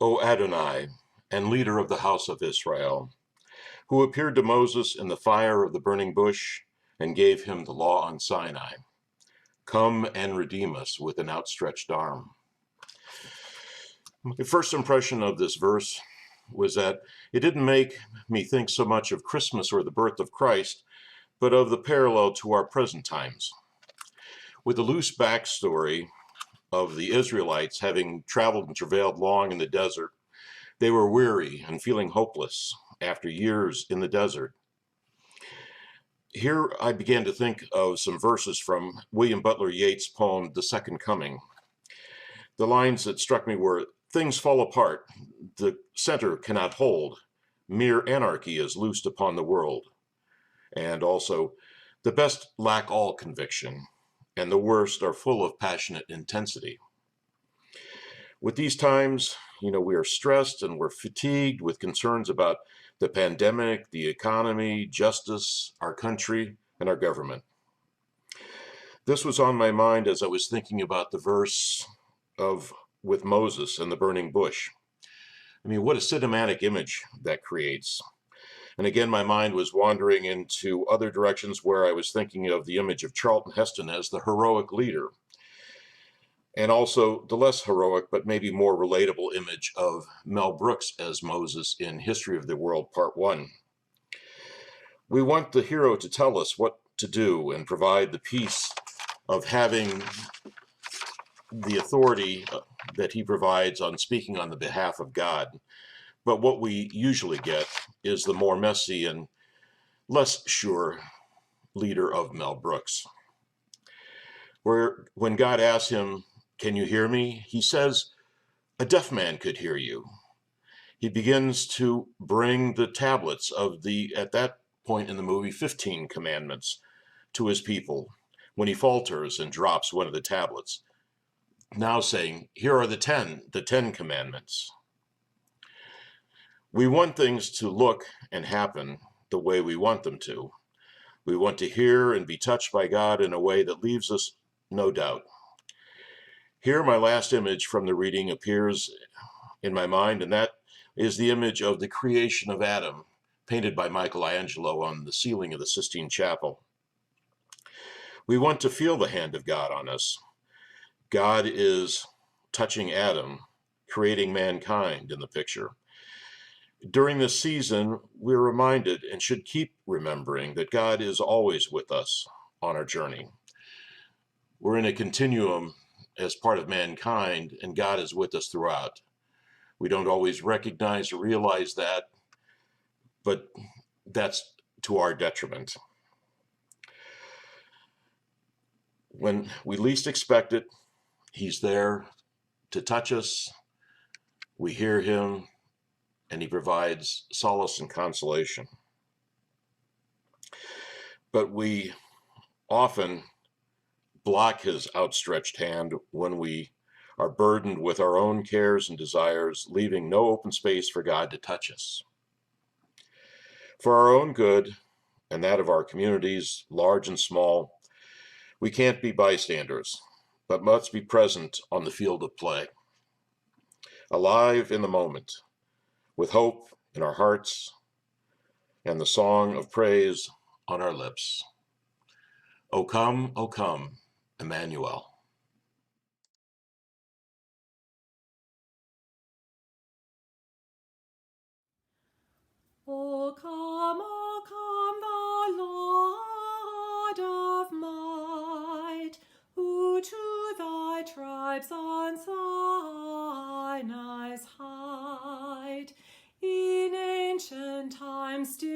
O Adonai, and leader of the house of Israel, who appeared to Moses in the fire of the burning bush and gave him the law on Sinai, come and redeem us with an outstretched arm. My first impression of this verse was that it didn't make me think so much of Christmas or the birth of Christ, but of the parallel to our present times. With the loose backstory of the Israelites having traveled and travailed long in the desert, they were weary and feeling hopeless after years in the desert. Here I began to think of some verses from William Butler Yeats' poem, The Second Coming. The lines that struck me were, "Things fall apart, the center cannot hold, mere anarchy is loosed upon the world." And also, "The best lack all conviction, and the worst are full of passionate intensity." With these times, we are stressed and we're fatigued with concerns about the pandemic, the economy, justice, our country, and our government. This was on my mind as I was thinking about the verse with Moses and the burning bush. What a cinematic image that creates. And again, my mind was wandering into other directions where I was thinking of the image of Charlton Heston as the heroic leader, and also the less heroic, but maybe more relatable image of Mel Brooks as Moses in History of the World, Part 1. We want the hero to tell us what to do and provide the peace of having the authority that he provides on speaking on the behalf of God. But what we usually get is the more messy and less sure leader of Mel Brooks, where when God asks him, "Can you hear me?" he says, "A deaf man could hear you." He begins to bring the tablets of at that point in the movie, 15 commandments to his people when he falters and drops one of the tablets, now saying, "Here are the 10 commandments." We want things to look and happen the way we want them to. We want to hear and be touched by God in a way that leaves us no doubt. Here, my last image from the reading appears in my mind, and that is the image of the creation of Adam, painted by Michelangelo on the ceiling of the Sistine Chapel. We want to feel the hand of God on us. God is touching Adam, creating mankind in the picture. During this season, we're reminded and should keep remembering that God is always with us on our journey. We're in a continuum as part of mankind, and God is with us throughout. We don't always recognize or realize that, but that's to our detriment. When we least expect it, He's there to touch us. We hear Him, and He provides solace and consolation. But we often block His outstretched hand when we are burdened with our own cares and desires, leaving no open space for God to touch us. For our own good and that of our communities, large and small, we can't be bystanders, but must be present on the field of play, alive in the moment, with hope in our hearts and the song of praise on our lips. O come, Emmanuel. O come, the Lord of might, who to thy tribes on Sinai's height in ancient times did